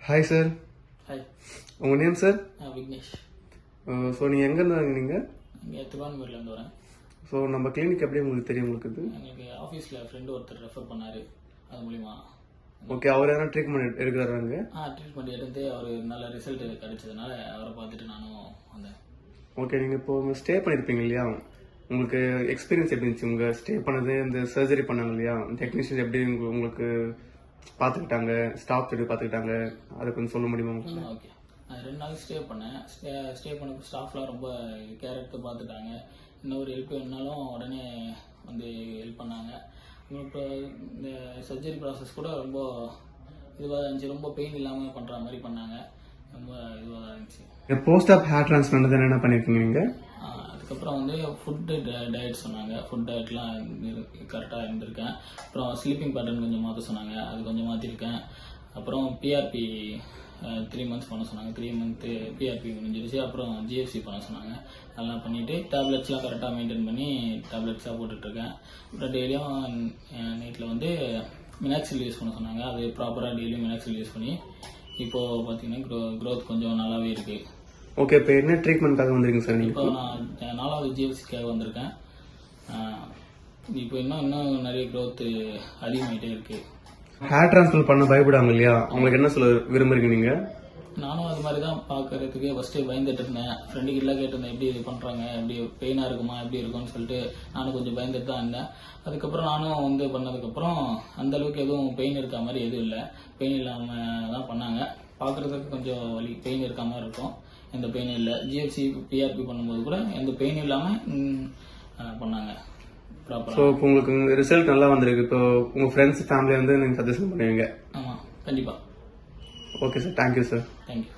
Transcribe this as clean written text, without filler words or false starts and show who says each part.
Speaker 1: Hi sir.
Speaker 2: Hi.
Speaker 1: உங்கள் name sir?
Speaker 2: Vignesh.
Speaker 1: So நீங்கள் எங்கேருந்து வரீங்க நீங்கள்?
Speaker 2: இங்கே திருவான்மூர்லேருந்து வரேன்.
Speaker 1: ஸோ நம்ம கிளினிக் எப்படி உங்களுக்கு தெரியும் உங்களுக்கு இது?
Speaker 2: எனக்கு ஆஃபீஸில் ஃப்ரெண்டு ஒருத்தர் ரெஃபர் பண்ணார், அது மூலிமா.
Speaker 1: ஓகே, அவர் எதனா ட்ரீட்மெண்ட் எடுக்கிறாங்க?
Speaker 2: ட்ரீட்மெண்ட் எடுத்து அவர் நல்ல ரிசல்ட் கிடைச்சதுனால அவரை பார்த்துட்டு நானும் வந்தேன்.
Speaker 1: ஓகே, நீங்கள் இப்போ ஸ்டே பண்ணியிருப்பீங்க இல்லையா, உங்களுக்கு எக்ஸ்பீரியன்ஸ் எப்படி இருந்துச்சு? உங்கள் ஸ்டே பண்ணது, இந்த சர்ஜரி பண்ணாங்க இல்லையா, டெக்னீஷியன்ஸ் எப்படி உங்களுக்கு பார்த்துக்கிட்டாங்க, ஸ்டாஃப் எப்படி பார்த்துக்கிட்டாங்க, அதை கொஞ்சம் சொல்ல முடியுமா உங்களுக்கு?
Speaker 2: ஓகே, நான் 2 நாள் ஸ்டே பண்ணேன். ஸ்டே பண்ண ஸ்டாஃப்லாம் ரொம்ப கேர் எடுத்து பார்த்துட்டாங்க. இன்னொரு ஹெல்ப் வேணுனாலும் உடனே வந்து ஹெல்ப் பண்ணாங்க. இப்போ இந்த சர்ஜரி ப்ராசஸ் கூட ரொம்ப இதுவாக இருந்துச்சு, ரொம்ப பெயின் இல்லாமல் பண்ணுற மாதிரி பண்ணாங்க. ரொம்ப இதுவாக தான் இருந்துச்சு.
Speaker 1: போஸ்ட் ஆப் ஹேர் டிரான்ஸ்பிளான்ட் என்ன பண்ணியிருக்கீங்க நீங்கள்?
Speaker 2: அதுக்கப்புறம் வந்து ஃபுட்டு டயட் சொன்னாங்க. ஃபுட் டயட்லாம் கரெக்டாக இருந்திருக்கேன். அப்புறம் ஸ்லீப்பிங் பேட்டர்ன் கொஞ்சம் மாற்ற சொன்னாங்க, அது கொஞ்சம் மாற்றிருக்கேன். அப்புறம் பிஆர்பி 3 மந்த்ஸ் பண்ண சொன்னாங்க. 3 மந்த்து பிஆர்பி முடிஞ்சிருச்சு. அப்புறம் ஜிஎஃப்சி பண்ண சொன்னாங்க. அதெல்லாம் பண்ணிவிட்டு டேப்லெட்ஸ்லாம் கரெக்டாக மெயின்டைன் பண்ணி டேப்லெட்ஸாக போட்டுட்ருக்கேன். அப்புறம் டெய்லியும் நைட்டில் வந்து மினாக்சில் யூஸ் பண்ண சொன்னாங்க. அது ப்ராப்பராக டெய்லியும் மினாக்சில் யூஸ் பண்ணி இப்போது பார்த்தீங்கன்னா க்ரோத் கொஞ்சம் நல்லாவே இருக்குது.
Speaker 1: ஓகே, இப்போ என்ன ட்ரீட்மெண்ட்காக வந்திருக்கீங்க சார் நீங்கள்?
Speaker 2: இப்போ நான் 4வது ஜிஎஃப்சிக்காக வந்திருக்கேன். இப்போ இன்னும் நிறைய க்ரோத் அதிகமாகிட்டே இருக்குது.
Speaker 1: ஹேர் டிரான்ஸ்பிளான்ட் பண்ண பயப்படாங்க இல்லையா, உங்களுக்கு என்ன சொல்ல விரும்புறீங்க நீங்கள்?
Speaker 2: நானும் அது மாதிரி தான் பார்க்கறதுக்கு ஃபஸ்ட்டு பயந்துட்டு இருந்தேன். ஃப்ரெண்டுக்கிட்டலாம் கேட்டிருந்தேன், எப்படி இது பண்ணுறாங்க, எப்படி பெயினாக இருக்குமா, எப்படி இருக்கும்னு சொல்லிட்டு நானும் கொஞ்சம் பயந்துட்டு தான் இருந்தேன். அதுக்கப்புறம் நானும் வந்து பண்ணதுக்கப்புறம் அந்தளவுக்கு எதுவும் பெயின் இருக்க மாதிரி எதுவும் இல்லை. பெயின் இல்லாமல் தான் பண்ணாங்க. பார்க்குறதுக்கு கொஞ்சம் வலி பெயின் இருக்க மாதிரி இருக்கும், எந்த பெயினும் இல்லை. ஜிஎஃப்சி பிஆர்பி பண்ணும்போது கூட எந்த பெயினும் இல்லாமல் பண்ணாங்க ப்ராப்பராக.
Speaker 1: ஸோ இப்போ உங்களுக்கு ரிசல்ட் நல்லா வந்திருக்கு. இப்போ உங்கள் ஃப்ரெண்ட்ஸ் ஃபேமிலி வந்து நீங்கள் சஜஷன் பண்ணுவீங்க?
Speaker 2: ஆமாம், கண்டிப்பாக.
Speaker 1: Okay sir, thank you sir.
Speaker 2: Thank you.